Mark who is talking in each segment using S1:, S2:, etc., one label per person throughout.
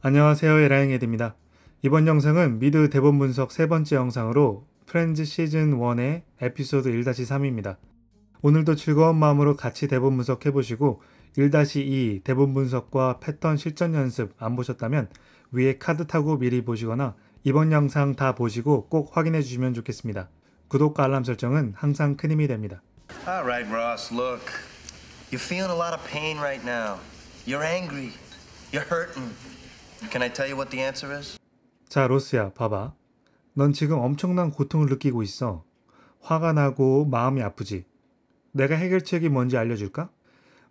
S1: 안녕하세요, 에라잉에드입니다. 이번 영상은 미드 대본 분석 세 번째 영상으로 프렌즈 시즌 1의 에피소드 1-3입니다. 오늘도 즐거운 마음으로 같이 대본 분석해보시고 1-2 대본 분석과 패턴 실전 연습 안 보셨다면 위에 카드 타고 미리 보시거나 이번 영상 다 보시고 꼭 확인해 주시면 좋겠습니다. 구독과 알람 설정은 항상 큰 힘이 됩니다.
S2: Alright, Ross, look. You're feeling a lot of pain right now. You're angry. You're hurting. Can I tell you what the answer is?
S1: 자, 로스야, 봐봐. 넌 지금 엄청난 고통을 느끼고 있어. 화가 나고 마음이 아프지. 내가 해결책이 뭔지 알려줄까?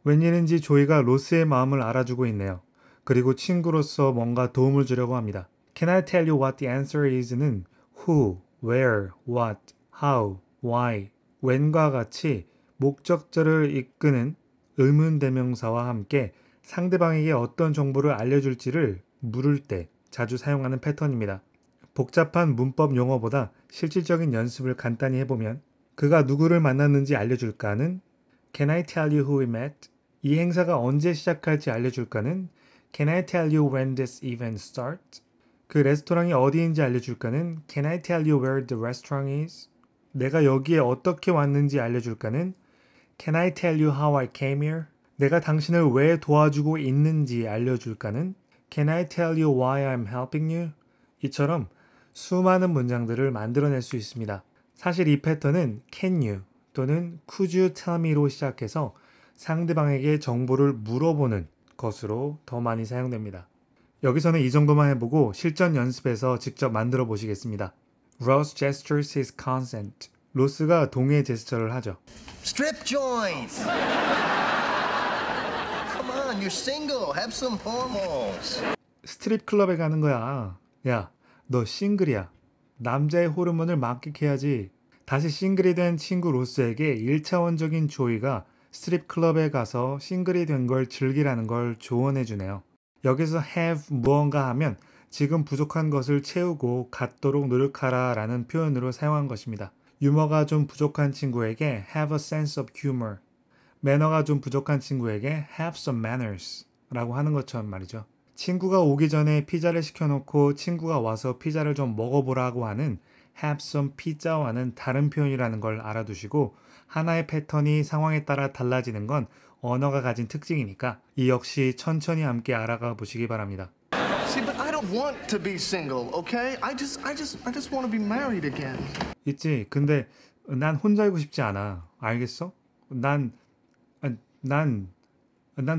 S1: 웬일인지 조이가 로스의 마음을 알아주고 있네요. 그리고 친구로서 뭔가 도움을 주려고 합니다. Can I tell you what the answer is는 who, where, what, how, why, when과 같이 목적절을 이끄는 의문대명사와 함께 상대방에게 어떤 정보를 알려줄지를 물을 때 자주 사용하는 패턴입니다. 복잡한 문법 용어보다 실질적인 연습을 간단히 해보면 그가 누구를 만났는지 알려줄까는 Can I tell you who we met? 이 행사가 언제 시작할지 알려줄까는 Can I tell you when this event starts? 그 레스토랑이 어디인지 알려줄까는 Can I tell you where the restaurant is? 내가 여기에 어떻게 왔는지 알려줄까는 Can I tell you how I came here? 내가 당신을 왜 도와주고 있는지 알려줄까는 Can I tell you why I'm helping you? 이처럼 수많은 문장들을 만들어낼 수 있습니다. 사실 이 패턴은 Can you 또는 Could you tell me로 시작해서 상대방에게 정보를 물어보는 것으로 더 많이 사용됩니다. 여기서는 이 정도만 해보고 실전 연습에서 직접 만들어 보시겠습니다. Ross gestures his consent. 로스가 동의 제스처를 하죠.
S2: Strip joint! Come on, you're single. Have some hormones.
S1: 스트립 클럽에 가는 거야. 야, 너 싱글이야. 남자의 호르몬을 만끽해야지. 다시 싱글이 된 친구 로스에게 1차원적인 조이가 스트립 클럽에 가서 싱글이 된 걸 즐기라는 걸 조언해 주네요. 여기서 have 무언가 하면 지금 부족한 것을 채우고 갖도록 노력하라 라는 표현으로 사용한 것입니다. 유머가 좀 부족한 친구에게 have a sense of humor, 매너가 좀 부족한 친구에게 have some manners 라고 하는 것처럼 말이죠. 친구가 오기 전에 피자를 시켜놓고 친구가 와서 피자를 좀 먹어보라고 하는 have some pizza와는 다른 표현이라는 걸 알아두시고 하나의 패턴이 상황에 따라 달라지는 건 언어가 가진 특징이니까 이 역시 천천히 함께 알아가 보시기 바랍니다.
S3: See, but I don't want to be single, okay? I just want to be married again.
S1: 있지. 근데 난 혼자이고 싶지 않아. 알겠어? 난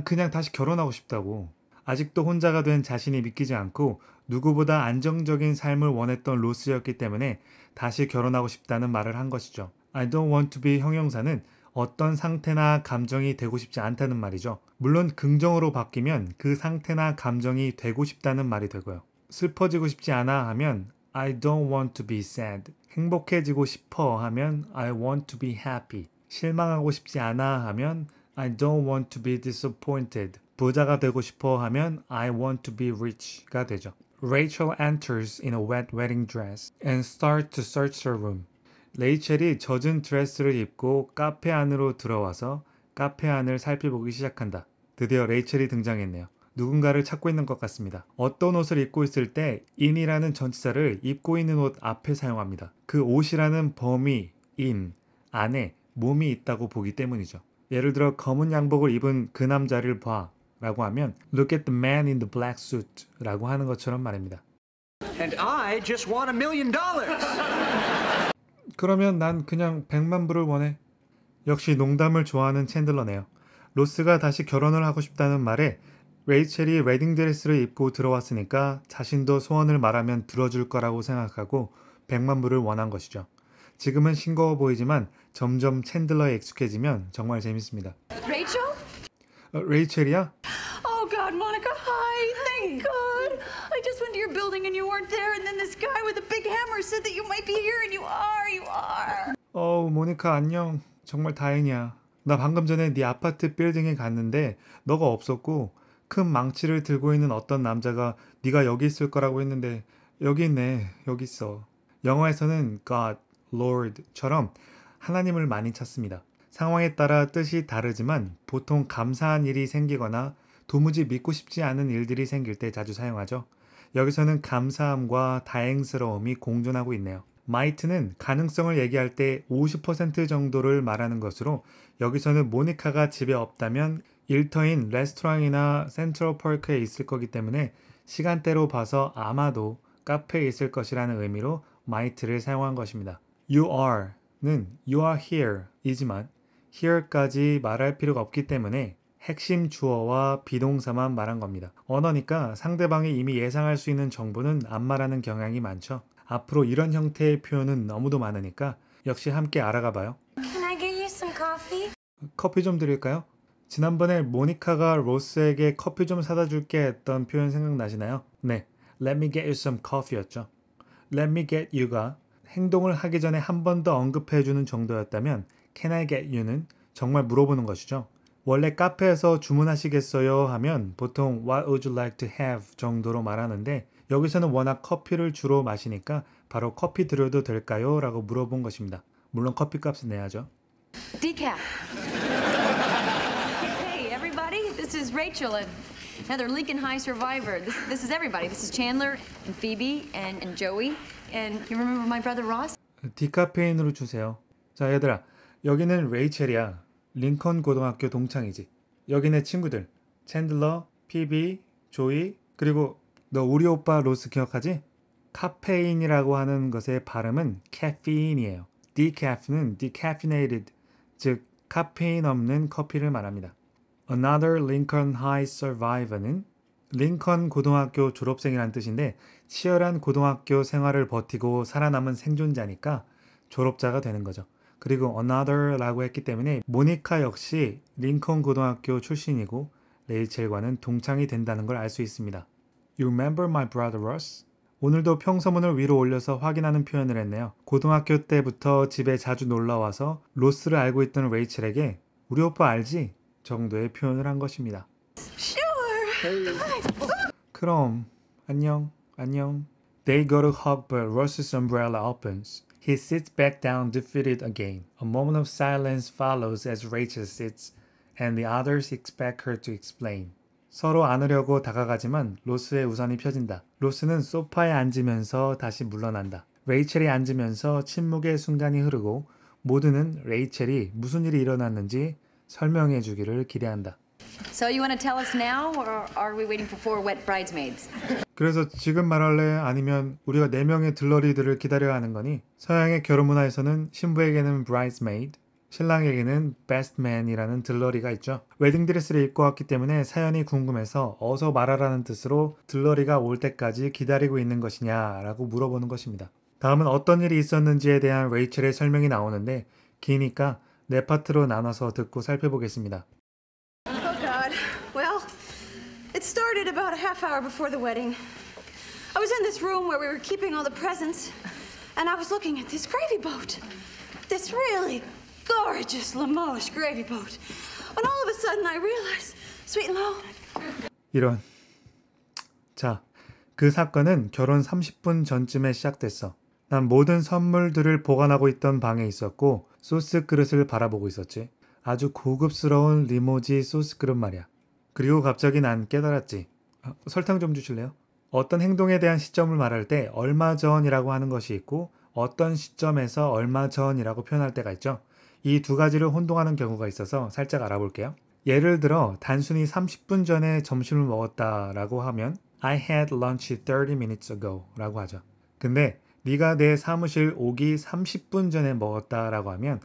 S1: 그냥 다시 결혼하고 싶다고. 아직도 혼자가 된 자신이 믿기지 않고 누구보다 안정적인 삶을 원했던 로스였기 때문에 다시 결혼하고 싶다는 말을 한 것이죠. I don't want to be 형용사는 어떤 상태나 감정이 되고 싶지 않다는 말이죠. 물론 긍정으로 바뀌면 그 상태나 감정이 되고 싶다는 말이 되고요. 슬퍼지고 싶지 않아 하면 I don't want to be sad. 행복해지고 싶어 하면 I want to be happy. 실망하고 싶지 않아 하면 I don't want to be disappointed. 부자가 되고 싶어 하면 I want to be rich가 되죠. Rachel enters in a wet wedding dress and starts to search her room. 레이첼이 젖은 드레스를 입고 카페 안으로 들어와서 카페 안을 살펴보기 시작한다. 드디어 레이첼이 등장했네요. 누군가를 찾고 있는 것 같습니다. 어떤 옷을 입고 있을 때 in이라는 전치사를 입고 있는 옷 앞에 사용합니다. 그 옷이라는 범위, in, 안에 몸이 있다고 보기 때문이죠. 예를 들어 검은 양복을 입은 그 남자를 봐 라고 하면 Look at the man in the black suit 라고 하는 것처럼 말입니다.
S4: And I just want $1 million.
S1: 그러면 난 그냥 100만 불을 원해. 역시 농담을 좋아하는 챈들러네요. 로스가 다시 결혼을 하고 싶다는 말에 레이첼이 웨딩드레스를 입고 들어왔으니까 자신도 소원을 말하면 들어줄 거라고 생각하고 100만 불을 원한 것이죠. 지금은 싱거워 보이지만 점점 챈들러에 익숙해지면 정말 재밌습니다.
S5: Rachel?
S1: 레이첼이야?
S5: Oh God, Monica, hi. Thank God. I just went to your building and you weren't there, and then this guy with a big hammer said that you might be here, and you are.
S1: 모니카 안녕. 정말 다행이야. 나 방금 전에 네 아파트 빌딩에 갔는데 너가 없었고 큰 망치를 들고 있는 어떤 남자가 네가 여기 있을 거라고 했는데 여기 있네. 여기 있어. 영어에서는 God, Lord처럼 하나님을 많이 찾습니다. 상황에 따라 뜻이 다르지만 보통 감사한 일이 생기거나 도무지 믿고 싶지 않은 일들이 생길 때 자주 사용하죠. 여기서는 감사함과 다행스러움이 공존하고 있네요. might는 가능성을 얘기할 때 50% 정도를 말하는 것으로 여기서는 모니카가 집에 없다면 일터인 레스토랑이나 센트럴파크에 있을 거기 때문에 시간대로 봐서 아마도 카페에 있을 것이라는 의미로 might를 사용한 것입니다. You are는 you are here 이지만 here까지 말할 필요가 없기 때문에 핵심 주어와 비동사만 말한 겁니다. 언어니까 상대방이 이미 예상할 수 있는 정보는 안 말하는 경향이 많죠. 앞으로 이런 형태의 표현은 너무도 많으니까 역시 함께 알아가 봐요.
S6: Can I get you some coffee?
S1: 커피 좀 드릴까요? 지난번에 모니카가 로스에게 커피 좀 사다 줄게 했던 표현 생각나시나요? 네, Let me get you some coffee였죠. Let me get you가 행동을 하기 전에 한 번 더 언급해주는 정도였다면 Can I get you는 정말 물어보는 것이죠. 원래 카페에서 주문하시겠어요 하면 보통 What would you like to have 정도로 말하는데 여기서는 워낙 커피를 주로 마시니까 바로 커피 드려도 될까요? 라고 물어본 것입니다. 물론 커피값은 내야죠.
S5: Decaf. Hey, everybody. This is Rachel, another Lincoln High survivor. This is everybody. This is Chandler and Phoebe and Joey. And you remember my brother Ross?
S1: 디카페인으로 주세요. 자, 얘들아. 여기는 레이첼이야. 링컨 고등학교 동창이지. 여기 내 친구들. 챈들러, 피비, 조이, 그리고 너 우리 오빠 로스 기억하지? 카페인이라고 하는 것의 발음은 caffeine이에요. decaf는 decaffeinated, 즉 카페인 없는 커피를 말합니다. Another Lincoln High survivor는 링컨 고등학교 졸업생이란 뜻인데 치열한 고등학교 생활을 버티고 살아남은 생존자니까 졸업자가 되는 거죠. 그리고 another라고 했기 때문에 모니카 역시 링컨 고등학교 출신이고 레이첼과는 동창이 된다는 걸 알 수 있습니다. You remember my brother Ross? 오늘도 평서문을 위로 올려서 확인하는 표현을 했네요. 고등학교 때부터 집에 자주 놀러와서 로스를 알고 있던 레이첼에게 우리 오빠 알지? 정도의 표현을 한 것입니다.
S5: Sure.
S1: 그럼 안녕. They go to hug but Ross's umbrella opens. He sits back down defeated again. A moment of silence follows as Rachel sits and the others expect her to explain. 서로 안으려고 다가가지만 로스의 우산이 펴진다. 로스는 소파에 앉으면서 다시 물러난다. 레이첼이 앉으면서 침묵의 순간이 흐르고 모두는 레이첼이 무슨 일이 일어났는지 설명해 주기를 기대한다.
S5: So you want to tell us now, or are we waiting for 4 wet bridesmaids?
S1: 그래서 지금 말할래? 아니면 우리가 4명의 들러리들을 기다려야 하는 거니? 서양의 결혼 문화에서는 신부에게는 bridesmaid, 신랑에게는 best man이라는 들러리가 있죠. 웨딩드레스를 입고 왔기 때문에 사연이 궁금해서 어서 말하라는 뜻으로 들러리가 올 때까지 기다리고 있는 것이냐라고 물어보는 것입니다. 다음은 어떤 일이 있었는지에 대한 레이첼의 설명이 나오는데 기니까 네 파트로 나눠서 듣고 살펴보겠습니다.
S6: Oh, God. Well, it started about a half hour before the wedding. I was in this room where we were keeping all the presents, and I was looking at this gravy boat. This really gorgeous Limoges gravy boat. When all of a sudden I realized, Sweet and Low.
S1: 이런. 자, 그 사건은 결혼 30분 전쯤에 시작됐어. 난 모든 선물들을 보관하고 있던 방에 있었고 소스 그릇을 바라보고 있었지. 아주 고급스러운 리모지 소스 그릇 말이야. 그리고 갑자기 난 깨달았지. 설탕 좀 주실래요? 어떤 행동에 대한 시점을 말할 때 얼마 전이라고 하는 것이 있고 어떤 시점에서 얼마 전이라고 표현할 때가 있죠. 이 두 가지를 혼동하는 경우가 있어서 살짝 알아볼게요. 예를 들어 단순히 30분 전에 점심을 먹었다라고 하면 I had lunch 30 minutes ago 라고 하죠. 근데 네가 내 사무실 오기 30분 전에 먹었다라고 하면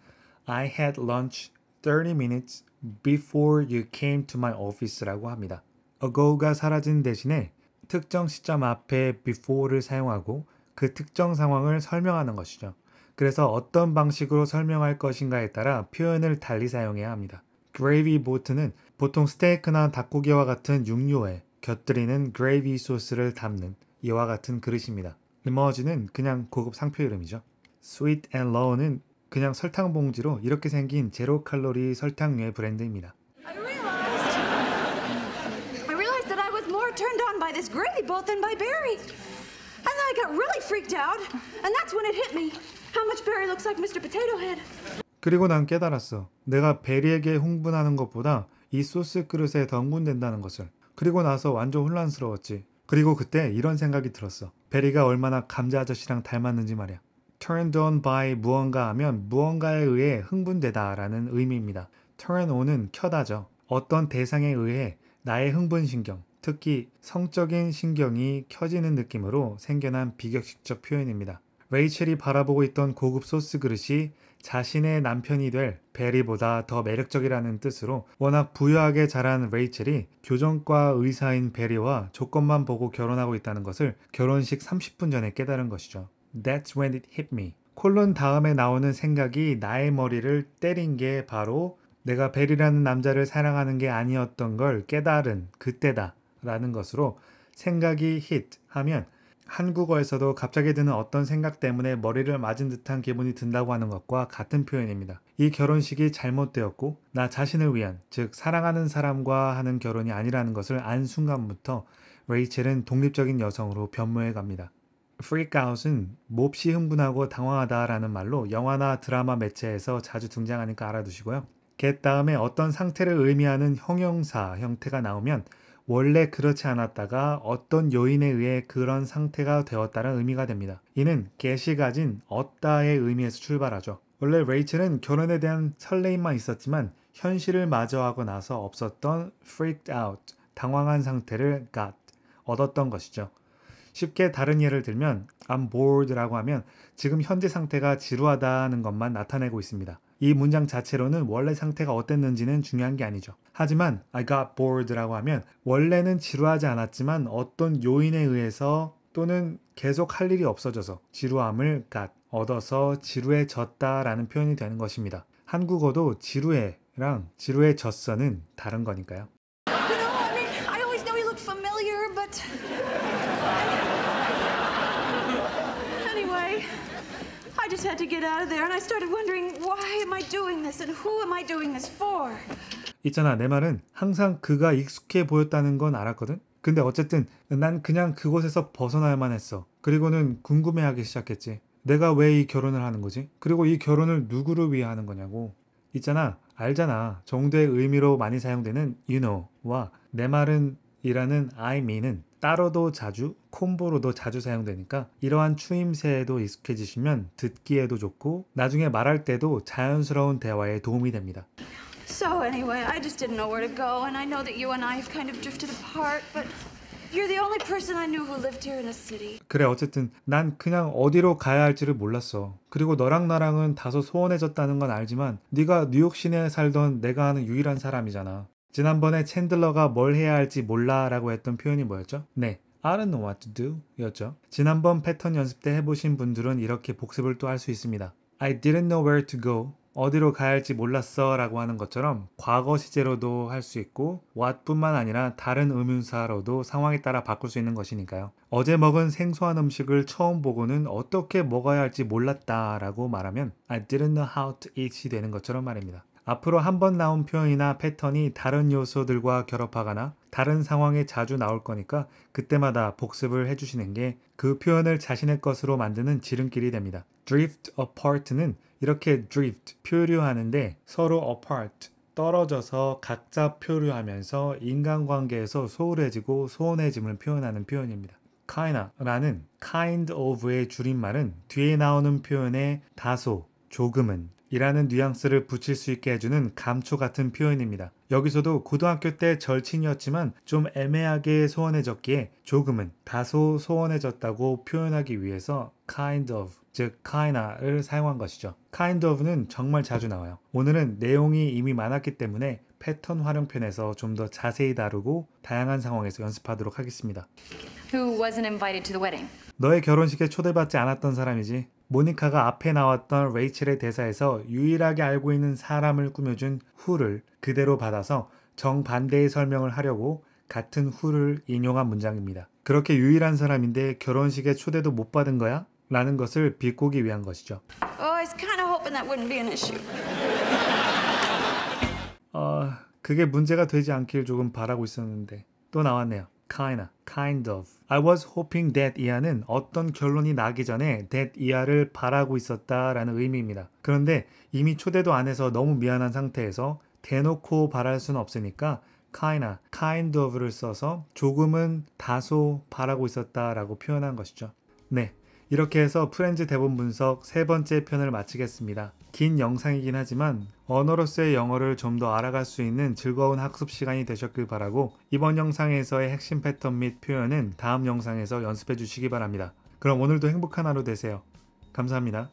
S1: I had lunch 30 minutes before you came to my office라고 합니다. ago가 사라진 대신에 특정 시점 앞에 before를 사용하고 그 특정 상황을 설명하는 것이죠. 그래서 어떤 방식으로 설명할 것인가에 따라 표현을 달리 사용해야 합니다. gravy boat는 보통 스테이크나 닭고기와 같은 육류에 곁들이는 gravy 소스를 담는 이와 같은 그릇입니다. 리머지는 그냥 고급 상표 이름이죠. Sweet and Low는 그냥 설탕 봉지로 이렇게 생긴 제로 칼로리 설탕류의 브랜드입니다.
S6: I realized that I was more turned on by this gravy boat than by Barry. And then I got really freaked out, and that's when it hit me how much Barry looks like Mr. Potato Head.
S1: 그리고 난 깨달았어. 내가 베리에게 흥분하는 것보다 이 소스 그릇에 더 흥분된다는 것을. 그리고 나서 완전 혼란스러웠지. 그리고 그때 이런 생각이 들었어. 베리가 얼마나 감자 아저씨랑 닮았는지 말이야. turned on by 무언가 하면 무언가에 의해 흥분되다 라는 의미입니다. turn on은 켜다죠. 어떤 대상에 의해 나의 흥분신경, 특히 성적인 신경이 켜지는 느낌으로 생겨난 비격식적 표현입니다. 레이첼이 바라보고 있던 고급 소스 그릇이 자신의 남편이 될 베리보다 더 매력적이라는 뜻으로 워낙 부유하게 자란 레이첼이 교정과 의사인 베리와 조건만 보고 결혼하고 있다는 것을 결혼식 30분 전에 깨달은 것이죠. That's when it hit me. 콜론 다음에 나오는 생각이 나의 머리를 때린 게 바로 내가 베리라는 남자를 사랑하는 게 아니었던 걸 깨달은 그때다 라는 것으로 생각이 hit 하면 한국어에서도 갑자기 드는 어떤 생각 때문에 머리를 맞은 듯한 기분이 든다고 하는 것과 같은 표현입니다. 이 결혼식이 잘못되었고 나 자신을 위한, 즉 사랑하는 사람과 하는 결혼이 아니라는 것을 안 순간부터 레이첼은 독립적인 여성으로 변모해 갑니다. freak out은 몹시 흥분하고 당황하다라는 말로 영화나 드라마 매체에서 자주 등장하니까 알아두시고요. get 다음에 어떤 상태를 의미하는 형용사 형태가 나오면 원래 그렇지 않았다가 어떤 요인에 의해 그런 상태가 되었다는 의미가 됩니다. 이는 get이 가진 얻다의 의미에서 출발하죠. 원래 레이첼은 결혼에 대한 설레임만 있었지만 현실을 마주하고 나서 없었던 freaked out, 당황한 상태를 got, 얻었던 것이죠. 쉽게 다른 예를 들면 I'm bored라고 하면 지금 현재 상태가 지루하다는 것만 나타내고 있습니다. 이 문장 자체로는 원래 상태가 어땠는지는 중요한 게 아니죠. 하지만 I got bored라고 하면 원래는 지루하지 않았지만 어떤 요인에 의해서 또는 계속 할 일이 없어져서 지루함을 got, 얻어서 지루해졌다라는 표현이 되는 것입니다. 한국어도 지루해랑 지루해졌어는 다른 거니까요.
S5: You know, I mean, I always know you look familiar, but... Anyway, I just had to get out of there and I started wondering why am I doing this and who am I doing this for?
S1: 있잖아, 내 말은 항상 그가 익숙해 보였다는 건 알았거든? 근데 어쨌든 난 그냥 그곳에서 벗어나야만 했어. 그리고는 궁금해하기 시작했지. 내가 왜 이 결혼을 하는 거지? 그리고 이 결혼을 누구를 위해 하는 거냐고. 있잖아, 알잖아. 정도의 의미로 많이 사용되는 you know와 내 말은 이라는 I mean은 따로도 자주, 콤보로도 자주 사용되니까 이러한 추임새에도 익숙해지시면 듣기에도 좋고 나중에 말할 때도 자연스러운 대화에 도움이 됩니다.
S5: So anyway, I just didn't know where to go, and I know that you and I have kind of drifted apart, but you're the only person I knew who lived here in the city.
S1: 그래, 어쨌든 난 그냥 어디로 가야 할지를 몰랐어. 그리고 너랑 나랑은 다소 소원해졌다는 건 알지만 네가 뉴욕 시내에 살던 내가 아는 유일한 사람이잖아. 지난번에 챈들러가 뭘 해야 할지 몰라 라고 했던 표현이 뭐였죠? 네, I don't know what to do 였죠. 지난번 패턴 연습 때 해보신 분들은 이렇게 복습을 또 할 수 있습니다. I didn't know where to go. 어디로 가야 할지 몰랐어 라고 하는 것처럼 과거 시제로도 할 수 있고 what 뿐만 아니라 다른 의문사로도 상황에 따라 바꿀 수 있는 것이니까요. 어제 먹은 생소한 음식을 처음 보고는 어떻게 먹어야 할지 몰랐다 라고 말하면 I didn't know how to eat이 되는 것처럼 말입니다. 앞으로 한 번 나온 표현이나 패턴이 다른 요소들과 결합하거나 다른 상황에 자주 나올 거니까 그때마다 복습을 해주시는 게 그 표현을 자신의 것으로 만드는 지름길이 됩니다. drift apart는 이렇게 drift, 표류하는데 서로 apart, 떨어져서 각자 표류하면서 인간관계에서 소홀해지고 소원해짐을 표현하는 표현입니다. kinda라는 kind of의 줄임말은 뒤에 나오는 표현에 다소, 조금은 이라는 뉘앙스를 붙일 수 있게 해주는 감초 같은 표현입니다. 여기서도 고등학교 때 절친이었지만 좀 애매하게 소원해졌기에 조금은 다소 소원해졌다고 표현하기 위해서 kind of, 즉 kinda를 사용한 것이죠. kind of는 정말 자주 나와요. 오늘은 내용이 이미 많았기 때문에 패턴 활용편에서 좀 더 자세히 다루고 다양한 상황에서 연습하도록 하겠습니다.
S7: Who wasn't invited to the wedding?
S1: 너의 결혼식에 초대받지 않았던 사람이지. 모니카가 앞에 나왔던 레이첼의 대사에서 유일하게 알고 있는 사람을 꾸며준 who를 그대로 받아서 정반대의 설명을 하려고 같은 who를 인용한 문장입니다. 그렇게 유일한 사람인데 결혼식에 초대도 못 받은 거야? 라는 것을 비꼬기 위한 것이죠.
S5: Oh, I was kind of hoping that wouldn't be an issue.
S1: 그게 문제가 되지 않길 조금 바라고 있었는데 또 나왔네요. kinda, kind of. I was hoping that 이하는 어떤 결론이 나기 전에 that 이하를 바라고 있었다라는 의미입니다. 그런데 이미 초대도 안 해서 너무 미안한 상태에서 대놓고 바랄 수는 없으니까 kinda, kind of를 써서 조금은 다소 바라고 있었다 라고 표현한 것이죠. 네, 이렇게 해서 프렌즈 대본 분석 세 번째 편을 마치겠습니다. 긴 영상이긴 하지만 언어로서의 영어를 좀 더 알아갈 수 있는 즐거운 학습 시간이 되셨길 바라고 이번 영상에서의 핵심 패턴 및 표현은 다음 영상에서 연습해 주시기 바랍니다. 그럼 오늘도 행복한 하루 되세요. 감사합니다.